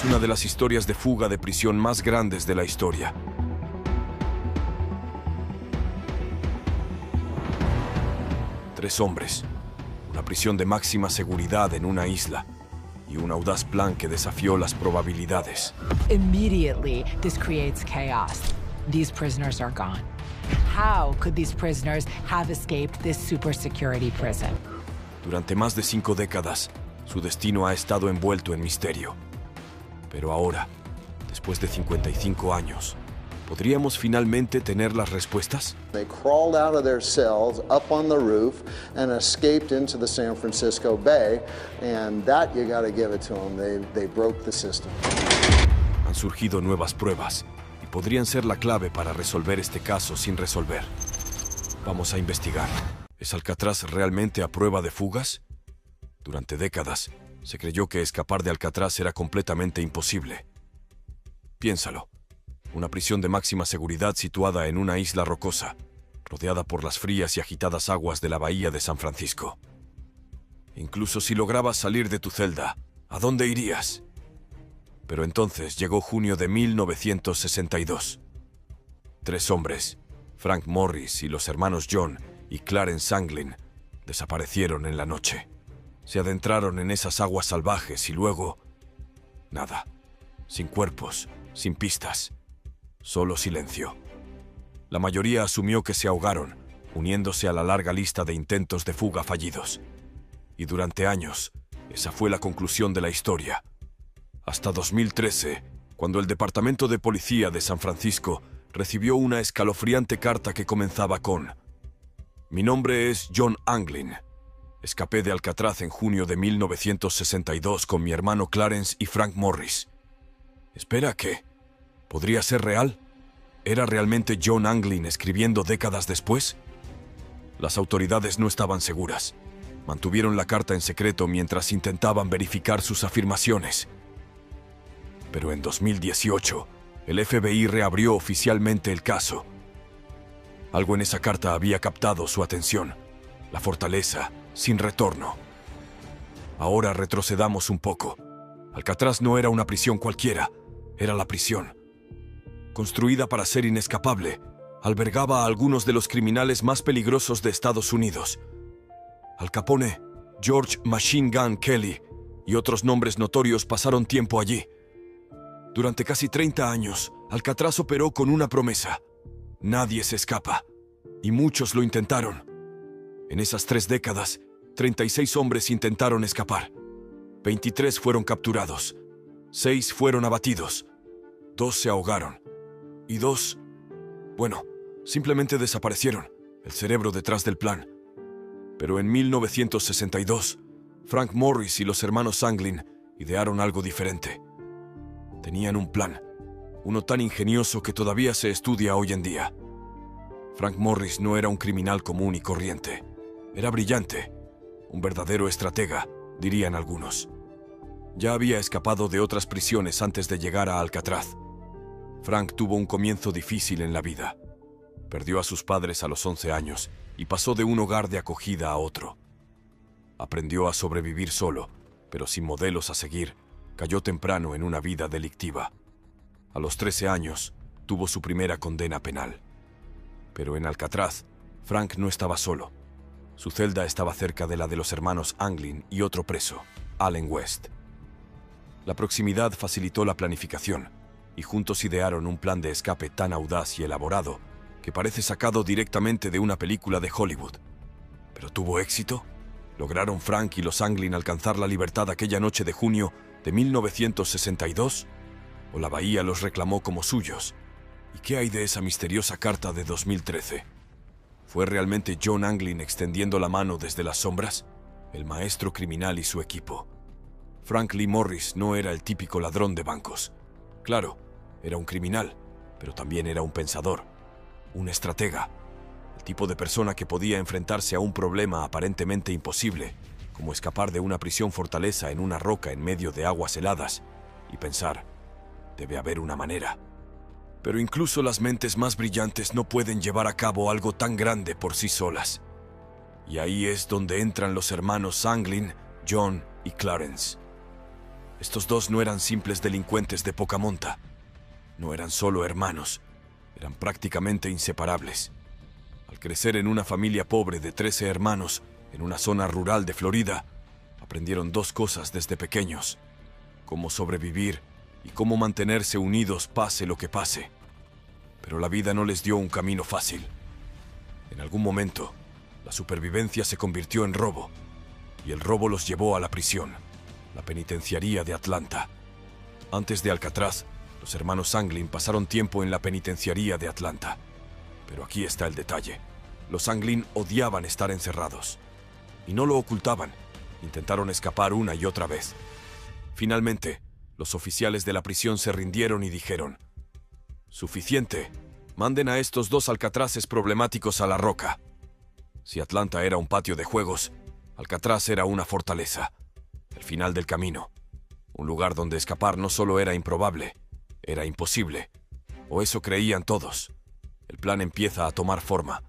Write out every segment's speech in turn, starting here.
una de las historias de fuga de prisión más grandes de la historia. Tres hombres, una prisión de máxima seguridad en una isla y un audaz plan que desafió las probabilidades. Immediately, this creates chaos. These prisoners are gone. How could these prisoners have escaped this super security prison? Durante más de 5 décadas, su destino ha estado envuelto en misterio. Pero ahora, después de 55 años, ¿podríamos finalmente tener las respuestas? They crawled out of their cells up on the roof and escaped into the San Francisco Bay, and that you got to give it to them. They broke the system. Han surgido nuevas pruebas y podrían ser la clave para resolver este caso sin resolver. Vamos a investigar. ¿Es Alcatraz realmente a prueba de fugas? Durante décadas, se creyó que escapar de Alcatraz era completamente imposible. Piénsalo. Una prisión de máxima seguridad situada en una isla rocosa, rodeada por las frías y agitadas aguas de la bahía de San Francisco. Incluso si lograbas salir de tu celda, ¿a dónde irías? Pero entonces llegó junio de 1962. Tres hombres, Frank Morris y los hermanos John y Clarence Anglin, desaparecieron en la noche. Se adentraron en esas aguas salvajes y luego... nada. Sin cuerpos, sin pistas. Solo silencio. La mayoría asumió que se ahogaron, uniéndose a la larga lista de intentos de fuga fallidos. Y durante años, esa fue la conclusión de la historia. Hasta 2013, cuando el Departamento de Policía de San Francisco recibió una escalofriante carta que comenzaba con: Mi nombre es John Anglin. Escapé de Alcatraz en junio de 1962 con mi hermano Clarence y Frank Morris. Espera, ¿qué? ¿Podría ser real? ¿Era realmente John Anglin escribiendo décadas después? Las autoridades no estaban seguras. Mantuvieron la carta en secreto mientras intentaban verificar sus afirmaciones. Pero en 2018, el FBI reabrió oficialmente el caso. Algo en esa carta había captado su atención. La fortaleza sin retorno. Ahora retrocedamos un poco. Alcatraz no era una prisión cualquiera, era la prisión. Construida para ser inescapable, albergaba a algunos de los criminales más peligrosos de Estados Unidos. Al Capone, George Machine Gun Kelly y otros nombres notorios pasaron tiempo allí. Durante casi 30 años, Alcatraz operó con una promesa: nadie se escapa. Y muchos lo intentaron. En esas 3 décadas, 36 hombres intentaron escapar. 23 fueron capturados. 6 fueron abatidos. 2 se ahogaron. Y 2, bueno, simplemente desaparecieron. El cerebro detrás del plan. Pero en 1962, Frank Morris y los hermanos Anglin idearon algo diferente. Tenían un plan, uno tan ingenioso que todavía se estudia hoy en día. Frank Morris no era un criminal común y corriente. Era brillante, un verdadero estratega, dirían algunos. Ya había escapado de otras prisiones antes de llegar a Alcatraz. Frank tuvo un comienzo difícil en la vida. Perdió a sus padres a los 11 años y pasó de un hogar de acogida a otro. Aprendió a sobrevivir solo, pero sin modelos a seguir. Cayó temprano en una vida delictiva. A los 13 años, tuvo su primera condena penal. Pero en Alcatraz, Frank no estaba solo. Su celda estaba cerca de la de los hermanos Anglin y otro preso, Allen West. La proximidad facilitó la planificación, y juntos idearon un plan de escape tan audaz y elaborado que parece sacado directamente de una película de Hollywood. ¿Pero tuvo éxito? ¿Lograron Frank y los Anglin alcanzar la libertad aquella noche de junio de 1962? ¿O la bahía los reclamó como suyos? ¿Y qué hay de esa misteriosa carta de 2013? ¿Fue realmente John Anglin extendiendo la mano desde las sombras? El maestro criminal y su equipo. Frank Lee Morris no era el típico ladrón de bancos. Claro, era un criminal, pero también era un pensador, un estratega, el tipo de persona que podía enfrentarse a un problema aparentemente imposible, como escapar de una prisión fortaleza en una roca en medio de aguas heladas, y pensar, debe haber una manera. Pero incluso las mentes más brillantes no pueden llevar a cabo algo tan grande por sí solas. Y ahí es donde entran los hermanos Anglin, John y Clarence. Estos dos no eran simples delincuentes de poca monta. No eran solo hermanos, eran prácticamente inseparables. Al crecer en una familia pobre de 13 hermanos en una zona rural de Florida, aprendieron dos cosas desde pequeños: cómo sobrevivir y cómo mantenerse unidos pase lo que pase. Pero la vida no les dio un camino fácil. En algún momento, la supervivencia se convirtió en robo, y el robo los llevó a la prisión, la penitenciaría de Atlanta. Antes de Alcatraz, los hermanos Anglin pasaron tiempo en la penitenciaría de Atlanta. Pero aquí está el detalle. Los Anglin odiaban estar encerrados. Y no lo ocultaban. Intentaron escapar una y otra vez. Finalmente, los oficiales de la prisión se rindieron y dijeron: «Suficiente. Manden a estos dos alcatraces problemáticos a la roca». Si Atlanta era un patio de juegos, Alcatraz era una fortaleza, el final del camino. Un lugar donde escapar no solo era improbable, era imposible. O eso creían todos. El plan empieza a tomar forma.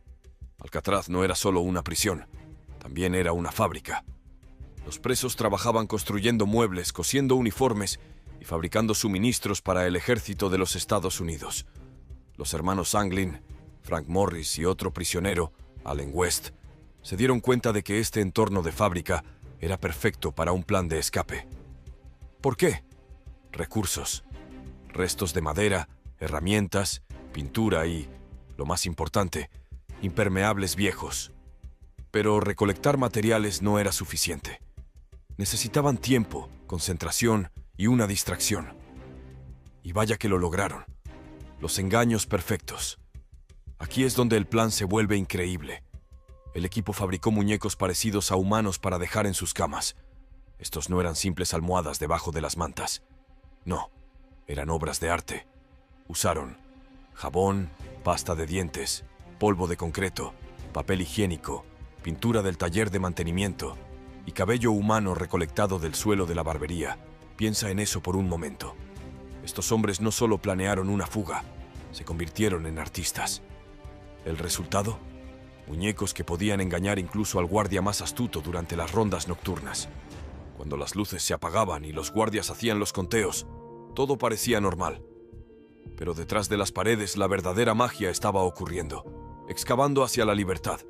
Alcatraz no era solo una prisión, también era una fábrica. Los presos trabajaban construyendo muebles, cosiendo uniformes y fabricando suministros para el ejército de los Estados Unidos. Los hermanos Anglin, Frank Morris y otro prisionero, Allen West, se dieron cuenta de que este entorno de fábrica era perfecto para un plan de escape. ¿Por qué? Recursos. Restos de madera, herramientas, pintura y, lo más importante, impermeables viejos. Pero recolectar materiales no era suficiente. Necesitaban tiempo, concentración y una distracción. Y vaya que lo lograron. Los engaños perfectos. Aquí es donde el plan se vuelve increíble. El equipo fabricó muñecos parecidos a humanos para dejar en sus camas. Estos no eran simples almohadas debajo de las mantas. No, eran obras de arte. Usaron jabón, pasta de dientes, polvo de concreto, papel higiénico, pintura del taller de mantenimiento y cabello humano recolectado del suelo de la barbería. Piensa en eso por un momento. Estos hombres no solo planearon una fuga, se convirtieron en artistas. ¿El resultado? Muñecos que podían engañar incluso al guardia más astuto durante las rondas nocturnas. Cuando las luces se apagaban y los guardias hacían los conteos, todo parecía normal. Pero detrás de las paredes la verdadera magia estaba ocurriendo, excavando hacia la libertad.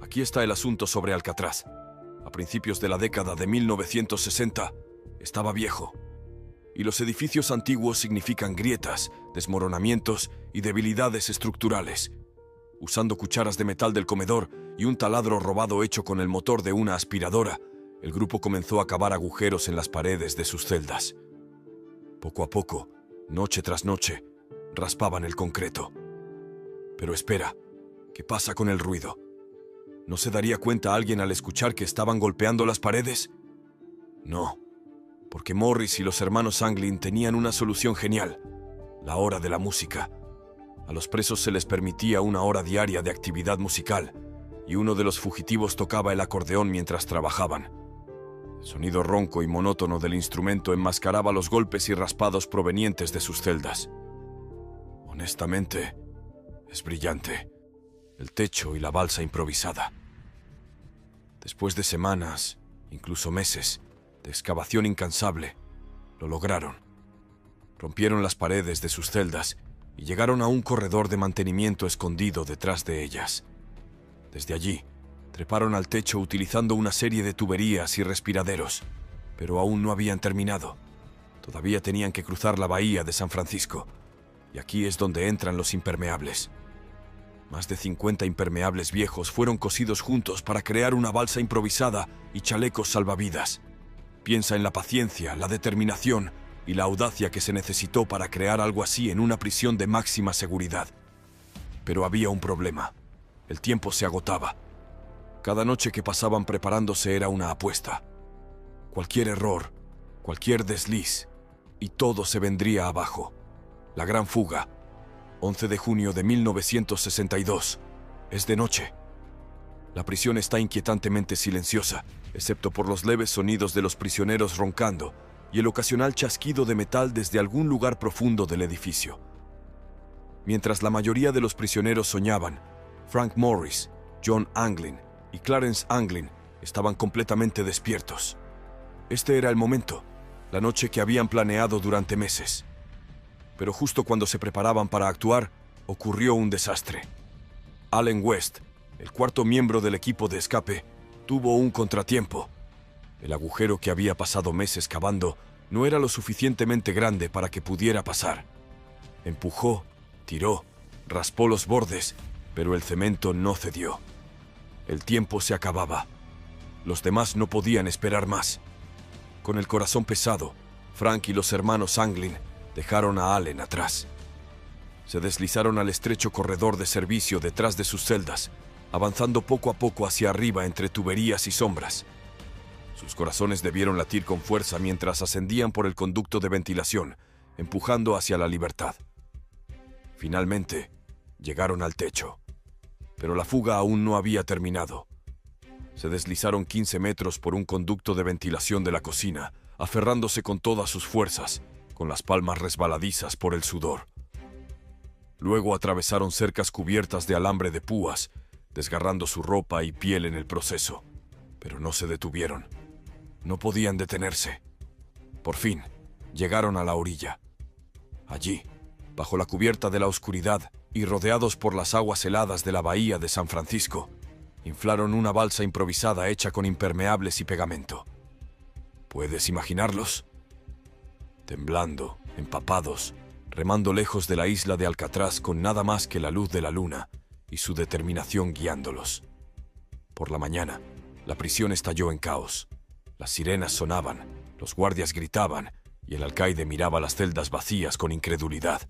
Aquí está el asunto sobre Alcatraz. A principios de la década de 1960, estaba viejo. Y los edificios antiguos significan grietas, desmoronamientos y debilidades estructurales. Usando cucharas de metal del comedor y un taladro robado hecho con el motor de una aspiradora, el grupo comenzó a cavar agujeros en las paredes de sus celdas. Poco a poco, noche tras noche, raspaban el concreto. Pero espera, ¿qué pasa con el ruido? ¿No se daría cuenta alguien al escuchar que estaban golpeando las paredes? No, porque Morris y los hermanos Anglin tenían una solución genial: la hora de la música. A los presos se les permitía una hora diaria de actividad musical, y uno de los fugitivos tocaba el acordeón mientras trabajaban. El sonido ronco y monótono del instrumento enmascaraba los golpes y raspados provenientes de sus celdas. Honestamente, es brillante. El techo y la balsa improvisada. Después de semanas, incluso meses, de excavación incansable, lo lograron. Rompieron las paredes de sus celdas y llegaron a un corredor de mantenimiento escondido detrás de ellas. Desde allí, treparon al techo utilizando una serie de tuberías y respiraderos, pero aún no habían terminado. Todavía tenían que cruzar la bahía de San Francisco, y aquí es donde entran los impermeables. Más de 50 impermeables viejos fueron cosidos juntos para crear una balsa improvisada y chalecos salvavidas. Piensa en la paciencia, la determinación y la audacia que se necesitó para crear algo así en una prisión de máxima seguridad. Pero había un problema. El tiempo se agotaba. Cada noche que pasaban preparándose era una apuesta. Cualquier error, cualquier desliz, y todo se vendría abajo. La gran fuga. 11 de junio de 1962. Es de noche. La prisión está inquietantemente silenciosa, excepto por los leves sonidos de los prisioneros roncando y el ocasional chasquido de metal desde algún lugar profundo del edificio. Mientras la mayoría de los prisioneros soñaban, Frank Morris, John Anglin y Clarence Anglin estaban completamente despiertos. Este era el momento. la noche que habían planeado durante meses. Pero justo cuando se preparaban para actuar, ocurrió un desastre. Allen West, el cuarto miembro del equipo de escape, tuvo un contratiempo. El agujero que había pasado meses cavando no era lo suficientemente grande para que pudiera pasar. Empujó, tiró, raspó los bordes, pero el cemento no cedió. El tiempo se acababa. Los demás no podían esperar más. Con el corazón pesado, Frank y los hermanos Anglin dejaron a Allen atrás. Se deslizaron al estrecho corredor de servicio detrás de sus celdas, avanzando poco a poco hacia arriba entre tuberías y sombras. Sus corazones debieron latir con fuerza mientras ascendían por el conducto de ventilación, empujando hacia la libertad. Finalmente, llegaron al techo. Pero la fuga aún no había terminado. Se deslizaron 15 metros por un conducto de ventilación de la cocina, aferrándose con todas sus fuerzas, con las palmas resbaladizas por el sudor. Luego atravesaron cercas cubiertas de alambre de púas, desgarrando su ropa y piel en el proceso. Pero no se detuvieron. No podían detenerse. Por fin, llegaron a la orilla. Allí, bajo la cubierta de la oscuridad y rodeados por las aguas heladas de la bahía de San Francisco, inflaron una balsa improvisada hecha con impermeables y pegamento. ¿Puedes imaginarlos? Temblando, empapados, remando lejos de la isla de Alcatraz con nada más que la luz de la luna y su determinación guiándolos. Por la mañana, la prisión estalló en caos. Las sirenas sonaban, los guardias gritaban y el alcaide miraba las celdas vacías con incredulidad.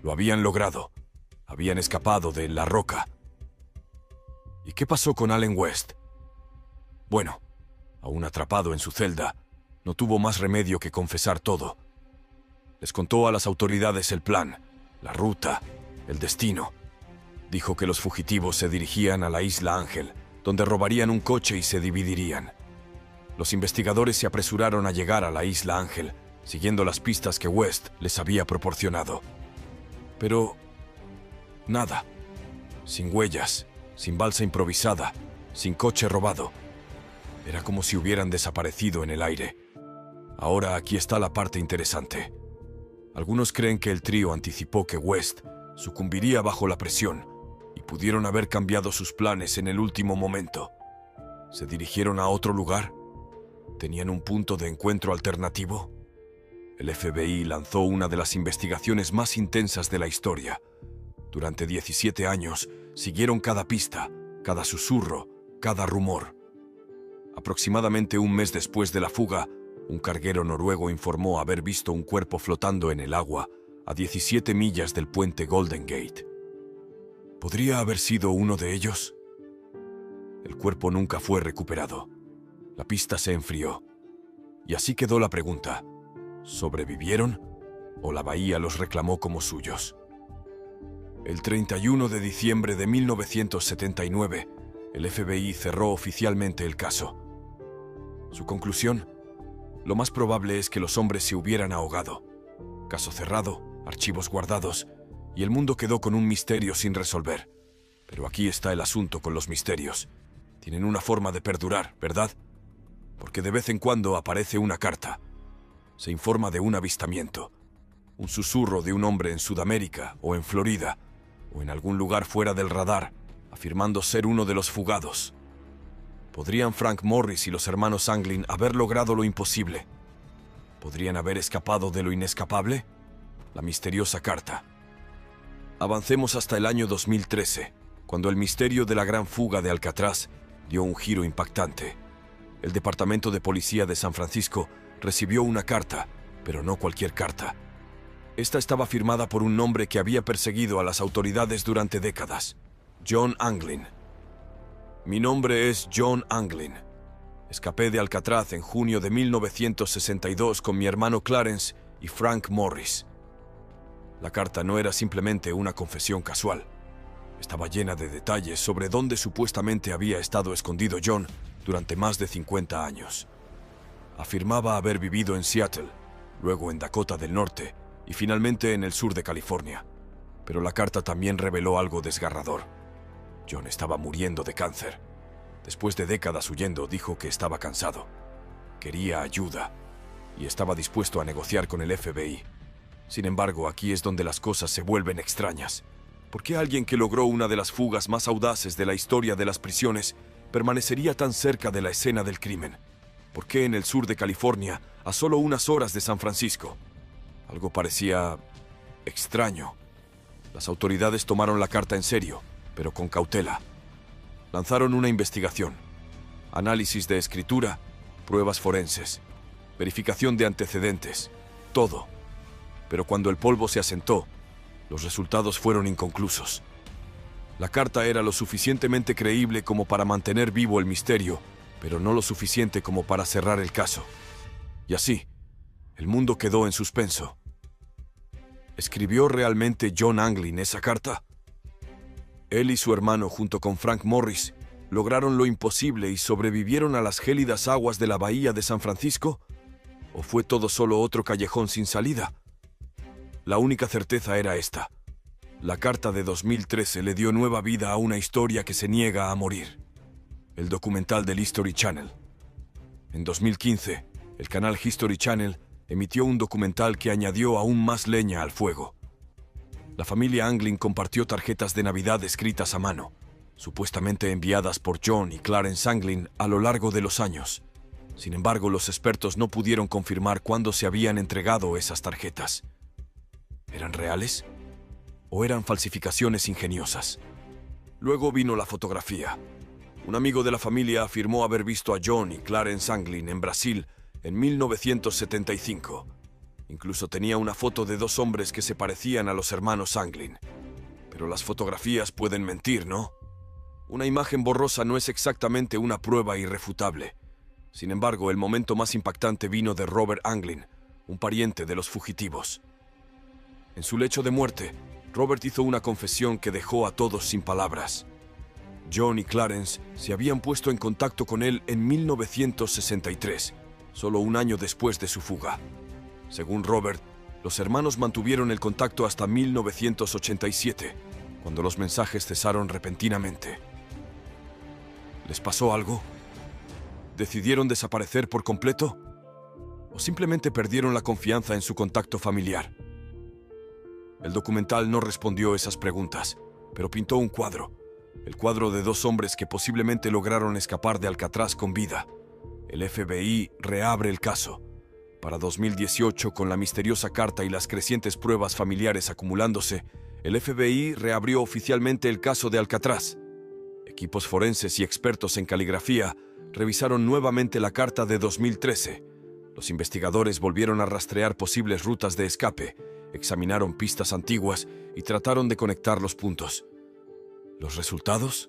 Lo habían logrado. Habían escapado de La Roca. ¿Y qué pasó con Allen West? Bueno, aún atrapado en su celda, no tuvo más remedio que confesar todo. Les contó a las autoridades el plan, la ruta, el destino. Dijo que los fugitivos se dirigían a la Isla Ángel, donde robarían un coche y se dividirían. Los investigadores se apresuraron a llegar a la Isla Ángel, siguiendo las pistas que West les había proporcionado. Pero nada. Sin huellas, sin balsa improvisada, sin coche robado. Era como si hubieran desaparecido en el aire. Ahora aquí está la parte interesante. Algunos creen que el trío anticipó que West sucumbiría bajo la presión y pudieron haber cambiado sus planes en el último momento. ¿Se dirigieron a otro lugar? ¿Tenían un punto de encuentro alternativo? El FBI lanzó una de las investigaciones más intensas de la historia. Durante 17 años, siguieron cada pista, cada susurro, cada rumor. Aproximadamente un mes después de la fuga, un carguero noruego informó haber visto un cuerpo flotando en el agua a 17 millas del puente Golden Gate. ¿Podría haber sido uno de ellos? El cuerpo nunca fue recuperado. La pista se enfrió. Y así quedó la pregunta: ¿sobrevivieron o la bahía los reclamó como suyos? El 31 de diciembre de 1979, el FBI cerró oficialmente el caso. Su conclusión: lo más probable es que los hombres se hubieran ahogado. Caso cerrado, archivos guardados, y el mundo quedó con un misterio sin resolver. Pero aquí está el asunto con los misterios. Tienen una forma de perdurar, ¿verdad? Porque de vez en cuando aparece una carta. Se informa de un avistamiento, un susurro de un hombre en Sudamérica o en Florida, o en algún lugar fuera del radar, afirmando ser uno de los fugados. ¿Podrían Frank Morris y los hermanos Anglin haber logrado lo imposible? ¿Podrían haber escapado de lo inescapable? La misteriosa carta. Avancemos hasta el año 2013, cuando el misterio de la gran fuga de Alcatraz dio un giro impactante. El Departamento de Policía de San Francisco recibió una carta, pero no cualquier carta. Esta estaba firmada por un hombre que había perseguido a las autoridades durante décadas: John Anglin. Mi nombre es John Anglin. Escapé de Alcatraz en junio de 1962 con mi hermano Clarence y Frank Morris. La carta no era simplemente una confesión casual. Estaba llena de detalles sobre dónde supuestamente había estado escondido John durante más de 50 años. Afirmaba haber vivido en Seattle, luego en Dakota del Norte y finalmente en el sur de California. Pero la carta también reveló algo desgarrador. John estaba muriendo de cáncer. Después de décadas huyendo, dijo que estaba cansado. Quería ayuda. y estaba dispuesto a negociar con el FBI. Sin embargo, aquí es donde las cosas se vuelven extrañas. ¿Por qué alguien que logró una de las fugas más audaces de la historia de las prisiones permanecería tan cerca de la escena del crimen? ¿Por qué en el sur de California, a solo unas horas de San Francisco? Algo parecía extraño. Las autoridades tomaron la carta en serio, pero con cautela. Lanzaron una investigación, análisis de escritura, pruebas forenses, verificación de antecedentes, todo. Pero cuando el polvo se asentó, los resultados fueron inconclusos. La carta era lo suficientemente creíble como para mantener vivo el misterio, pero no lo suficiente como para cerrar el caso. Y así, el mundo quedó en suspenso. ¿Escribió realmente John Anglin esa carta? Él y su hermano, junto con Frank Morris, lograron lo imposible y sobrevivieron a las gélidas aguas de la bahía de San Francisco, ¿o fue todo solo otro callejón sin salida? La única certeza era esta: la carta de 2013 le dio nueva vida a una historia que se niega a morir. El documental del History Channel. En 2015, el canal History Channel emitió un documental que añadió aún más leña al fuego. La familia Anglin compartió tarjetas de Navidad escritas a mano, supuestamente enviadas por John y Clarence Anglin a lo largo de los años. Sin embargo, los expertos no pudieron confirmar cuándo se habían entregado esas tarjetas. ¿Eran reales? ¿O eran falsificaciones ingeniosas? Luego vino la fotografía. Un amigo de la familia afirmó haber visto a John y Clarence Anglin en Brasil en 1975. Incluso tenía una foto de dos hombres que se parecían a los hermanos Anglin. Pero las fotografías pueden mentir, ¿no? Una imagen borrosa no es exactamente una prueba irrefutable. Sin embargo, el momento más impactante vino de Robert Anglin, un pariente de los fugitivos. En su lecho de muerte, Robert hizo una confesión que dejó a todos sin palabras. John y Clarence se habían puesto en contacto con él en 1963, solo un año después de su fuga. Según Robert, los hermanos mantuvieron el contacto hasta 1987, cuando los mensajes cesaron repentinamente. ¿Les pasó algo? ¿Decidieron desaparecer por completo? ¿O simplemente perdieron la confianza en su contacto familiar? El documental no respondió esas preguntas, pero pintó un cuadro. El cuadro de dos hombres que posiblemente lograron escapar de Alcatraz con vida. El FBI reabre el caso. Para 2018, con la misteriosa carta y las crecientes pruebas familiares acumulándose, el FBI reabrió oficialmente el caso de Alcatraz. Equipos forenses y expertos en caligrafía revisaron nuevamente la carta de 2013. Los investigadores volvieron a rastrear posibles rutas de escape, examinaron pistas antiguas y trataron de conectar los puntos. ¿Los resultados?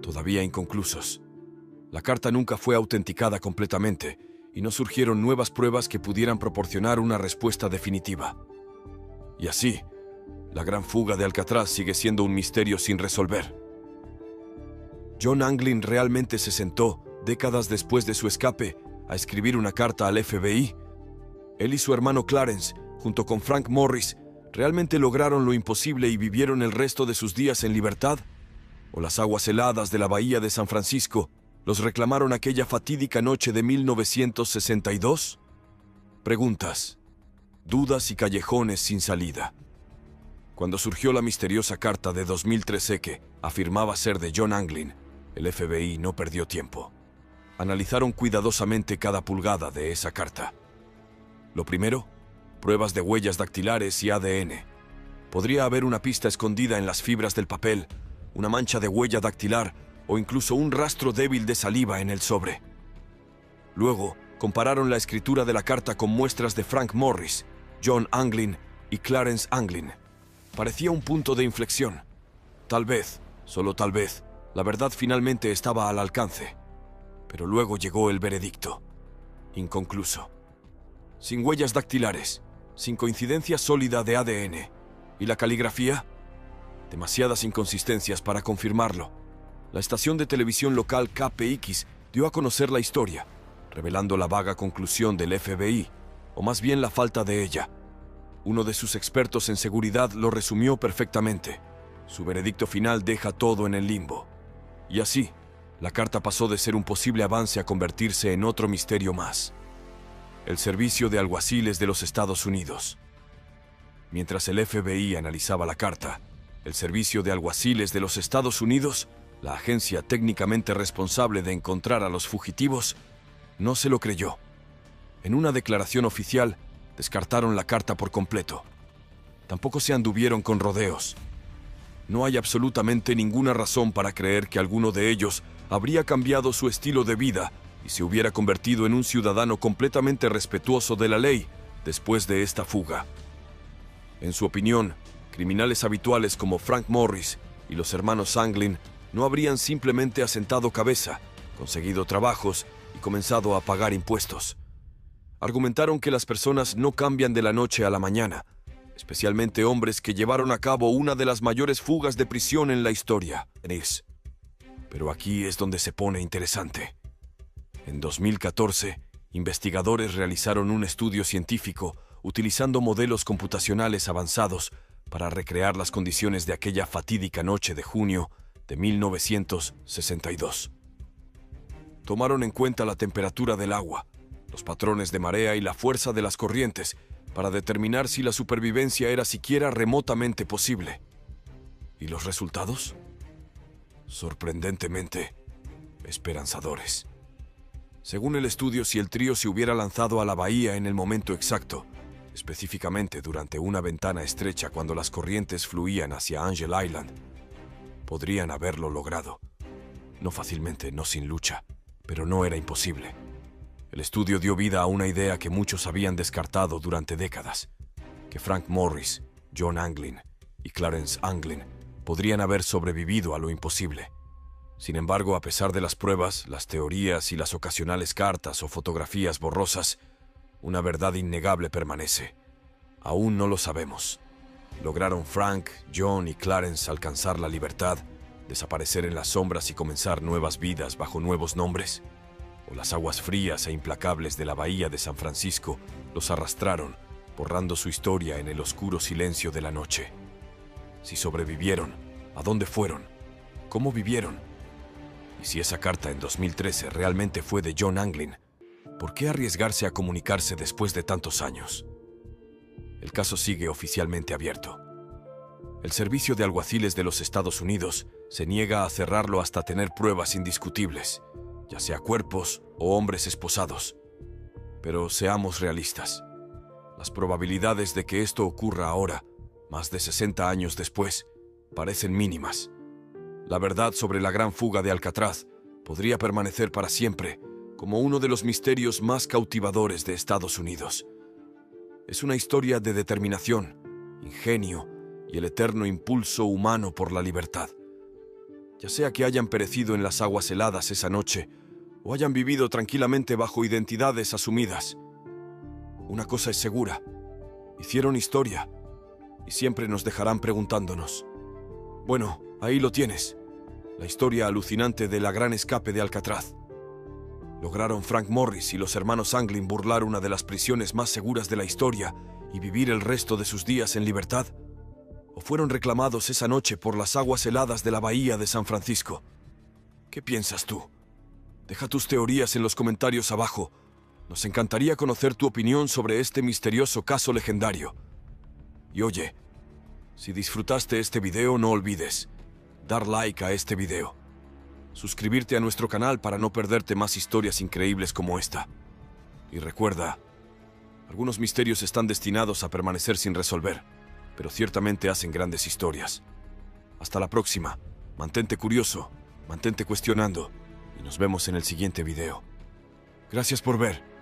Todavía inconclusos. La carta nunca fue autenticada completamente y no surgieron nuevas pruebas que pudieran proporcionar una respuesta definitiva. Y así, la gran fuga de Alcatraz sigue siendo un misterio sin resolver. ¿John Anglin realmente se sentó, décadas después de su escape, a escribir una carta al FBI? Él y su hermano Clarence, junto con Frank Morris, ¿realmente lograron lo imposible y vivieron el resto de sus días en libertad? ¿O las aguas heladas de la bahía de San Francisco los reclamaron aquella fatídica noche de 1962? Preguntas, dudas y callejones sin salida. Cuando surgió la misteriosa carta de 2013 que afirmaba ser de John Anglin, el FBI no perdió tiempo. Analizaron cuidadosamente cada pulgada de esa carta. Lo primero, pruebas de huellas dactilares y ADN. Podría haber una pista escondida en las fibras del papel, una mancha de huella dactilar o incluso un rastro débil de saliva en el sobre. Luego, compararon la escritura de la carta con muestras de Frank Morris, John Anglin y Clarence Anglin. Parecía un punto de inflexión. Tal vez, solo tal vez, la verdad finalmente estaba al alcance. Pero luego llegó el veredicto. Inconcluso. Sin huellas dactilares, sin coincidencia sólida de ADN. ¿Y la caligrafía? Demasiadas inconsistencias para confirmarlo. La estación de televisión local KPX dio a conocer la historia, revelando la vaga conclusión del FBI, o más bien la falta de ella. Uno de sus expertos en seguridad lo resumió perfectamente. Su veredicto final deja todo en el limbo. Y así, la carta pasó de ser un posible avance a convertirse en otro misterio más. El Servicio de Alguaciles de los Estados Unidos. Mientras el FBI analizaba la carta, el Servicio de Alguaciles de los Estados Unidos, la agencia técnicamente responsable de encontrar a los fugitivos, no se lo creyó. En una declaración oficial, descartaron la carta por completo. Tampoco se anduvieron con rodeos. No hay absolutamente ninguna razón para creer que alguno de ellos habría cambiado su estilo de vida y se hubiera convertido en un ciudadano completamente respetuoso de la ley después de esta fuga. En su opinión, criminales habituales como Frank Morris y los hermanos Anglin no habrían simplemente asentado cabeza, conseguido trabajos y comenzado a pagar impuestos. Argumentaron que las personas no cambian de la noche a la mañana, especialmente hombres que llevaron a cabo una de las mayores fugas de prisión en la historia. Pero aquí es donde se pone interesante. En 2014, investigadores realizaron un estudio científico utilizando modelos computacionales avanzados para recrear las condiciones de aquella fatídica noche de junio de 1962. Tomaron en cuenta la temperatura del agua, los patrones de marea y la fuerza de las corrientes para determinar si la supervivencia era siquiera remotamente posible. ¿Y los resultados? Sorprendentemente esperanzadores. Según el estudio, si el trío se hubiera lanzado a la bahía en el momento exacto, específicamente durante una ventana estrecha cuando las corrientes fluían hacia Angel Island, podrían haberlo logrado. No fácilmente, no sin lucha, pero no era imposible. El estudio dio vida a una idea que muchos habían descartado durante décadas, que Frank Morris, John Anglin y Clarence Anglin podrían haber sobrevivido a lo imposible. Sin embargo, a pesar de las pruebas, las teorías y las ocasionales cartas o fotografías borrosas, una verdad innegable permanece. Aún no lo sabemos. ¿Lograron Frank, John y Clarence alcanzar la libertad, desaparecer en las sombras y comenzar nuevas vidas bajo nuevos nombres? ¿O las aguas frías e implacables de la bahía de San Francisco los arrastraron, borrando su historia en el oscuro silencio de la noche? Si sobrevivieron, ¿a dónde fueron? ¿Cómo vivieron? Y si esa carta en 2013 realmente fue de John Anglin, ¿por qué arriesgarse a comunicarse después de tantos años? El caso sigue oficialmente abierto. El Servicio de Alguaciles de los Estados Unidos se niega a cerrarlo hasta tener pruebas indiscutibles, ya sea cuerpos o hombres esposados. Pero seamos realistas. Las probabilidades de que esto ocurra ahora, más de 60 años después, parecen mínimas. La verdad sobre la gran fuga de Alcatraz podría permanecer para siempre como uno de los misterios más cautivadores de Estados Unidos. Es una historia de determinación, ingenio y el eterno impulso humano por la libertad. Ya sea que hayan perecido en las aguas heladas esa noche o hayan vivido tranquilamente bajo identidades asumidas, una cosa es segura: hicieron historia y siempre nos dejarán preguntándonos. Bueno, ahí lo tienes, la historia alucinante de la gran escape de Alcatraz. ¿Lograron Frank Morris y los hermanos Anglin burlar una de las prisiones más seguras de la historia y vivir el resto de sus días en libertad? ¿O fueron reclamados esa noche por las aguas heladas de la bahía de San Francisco? ¿Qué piensas tú? Deja tus teorías en los comentarios abajo. Nos encantaría conocer tu opinión sobre este misterioso caso legendario. Y oye, si disfrutaste este video, no olvides dar like a este video, suscribirte a nuestro canal para no perderte más historias increíbles como esta. Y recuerda, algunos misterios están destinados a permanecer sin resolver, pero ciertamente hacen grandes historias. Hasta la próxima. Mantente curioso, mantente cuestionando, y nos vemos en el siguiente video. Gracias por ver.